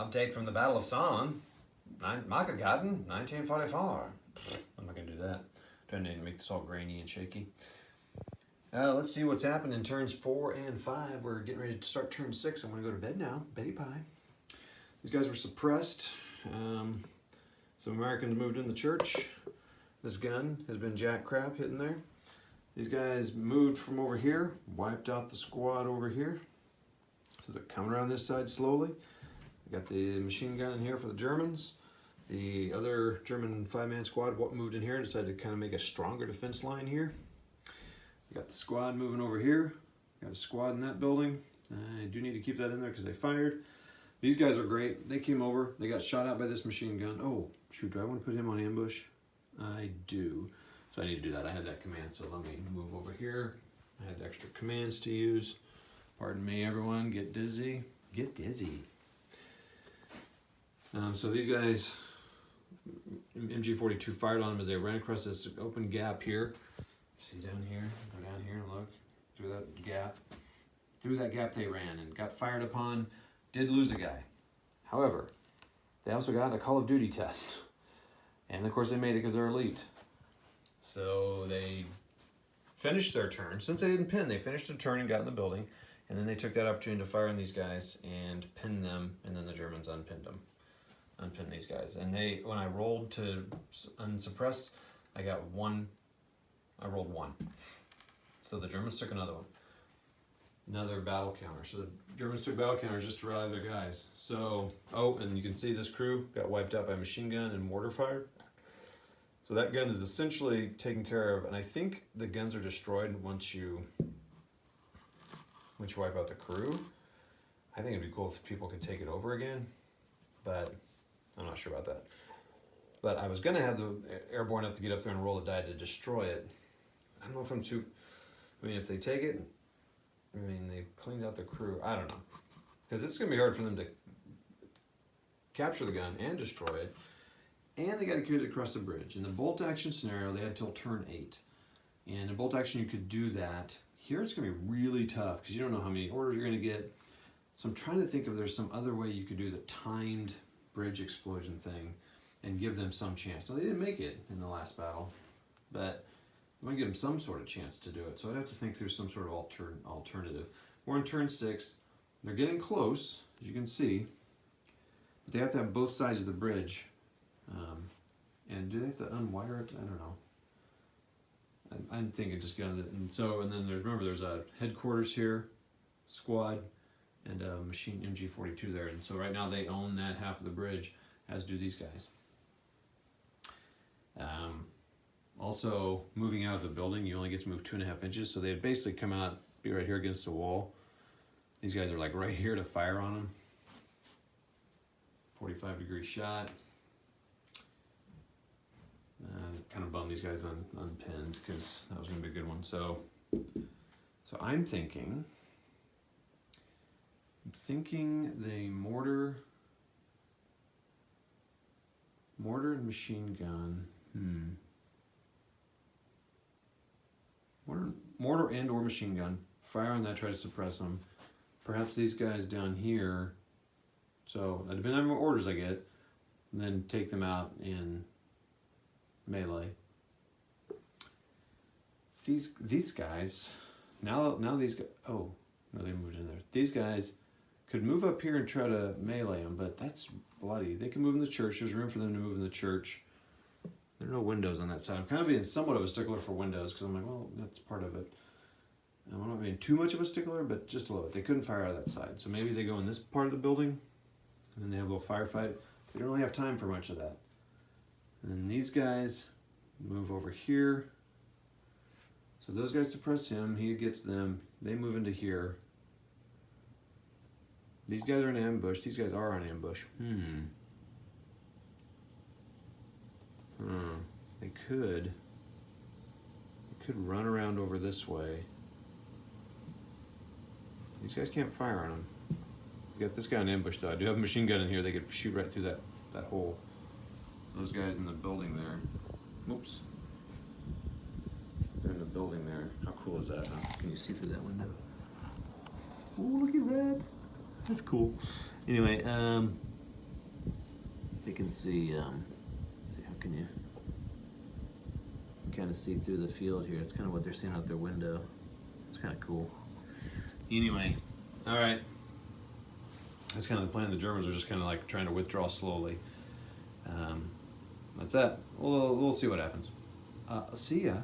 Update from the Battle of Somme, Market Garden, 1944. I'm not going to do that. Trying to make this all grainy and shaky. Let's see what's happened in turns 4 and 5. We're getting ready to start turn 6. I'm going to go to bed now. Betty pie. These guys were suppressed. Some Americans moved in the church. This gun has been jack crap hitting there. These guys moved from over here, wiped out the squad over here. So they're coming around this side slowly. We got the machine gun in here for the Germans. The other German 5-man squad moved in here and decided to kind of make a stronger defense line here. We got the squad moving over here. Got a squad in that building. I do need to keep that in there because they fired. These guys are great. They came over. They got shot out by this machine gun. Oh, shoot, do I want to put him on ambush? I do. So I need to do that. I had that command, so let me move over here. I had extra commands to use. Pardon me, everyone. Get dizzy. Get dizzy. So these guys, MG42 fired on them as they ran across this open gap here. See down here? Go down here and look. Through that gap. Through that gap they ran and got fired upon. Did lose a guy. However, they also got a Call of Duty test. And of course they made it because they're elite. So they finished their turn. Since they didn't pin, they finished their turn and got in the building. And then they took that opportunity to fire on these guys and pin them. And then the Germans unpinned them. Unpinned these guys. And they, when I rolled to unsuppress, I got one. I rolled 1. So the Germans took another one. Another battle counter. So the Germans took battle counters just to rally their guys. So, oh, and you can see this crew got wiped out by machine gun and mortar fire. So that gun is essentially taken care of, and I think the guns are destroyed once you wipe out the crew. I think it'd be cool if people could take it over again, but I'm not sure about that. But I was gonna have the airborne up to get up there and roll a die to destroy it. I don't know if I'm too, I mean, if they take it, I mean, they've cleaned out the crew. I don't know. Because it's going to be hard for them to capture the gun and destroy it. And they got to get it across the bridge. In the bolt action scenario, they had till turn 8. And in bolt action, you could do that. Here, it's going to be really tough because you don't know how many orders you're going to get. So I'm trying to think if there's some other way you could do the timed bridge explosion thing and give them some chance. Now, they didn't make it in the last battle, but I'm going to give them some sort of chance to do it. So I'd have to think through some sort of alternative. We're on turn 6. They're getting close, as you can see. But they have to have both sides of the bridge. And do they have to unwire it? I don't know. I'm thinking just get on it. And then remember there's a headquarters here, squad, and a machine MG42 there. And so right now they own that half of the bridge, as do these guys. Also, moving out of the building, you only get to move 2.5 inches, so they'd basically come out, be right here against the wall. These guys are like right here to fire on them. 45-degree shot. Kind of bummed these guys unpinned because that was going to be a good one. So I'm thinking the mortar and machine gun. Mortar and or machine gun. Fire on that, try to suppress them. Perhaps these guys down here. So, depending on what orders I get, then take them out in melee. These guys, now these guys, oh, no, they moved in there. These guys could move up here and try to melee them, but that's bloody. They can move in the church. There's room for them to move in the church. There are no windows on that side. I'm kind of being somewhat of a stickler for windows because I'm like, well, that's part of it. I'm not being too much of a stickler, but just a little bit. They couldn't fire out of that side. So maybe they go in this part of the building and then they have a little firefight. They don't really have time for much of that. And then these guys move over here. So those guys suppress him. He gets them. They move into here. These guys are in ambush. These guys are on ambush. They could run around over this way. These guys can't fire on him. You got this guy in ambush though. I do have a machine gun in here. They could shoot right through that hole. Those guys in the building there. Oops. They're in the building there. How cool is that? Huh? Can you see through that window? Oh, look at that. That's cool. Anyway, You can see, see how can you kind of see through the field here. It's kind of what they're seeing out their window. It's kind of cool. Anyway, All right. That's kind of the plan. The Germans are just kind of like trying to withdraw slowly. That's it. We'll see what happens. See ya.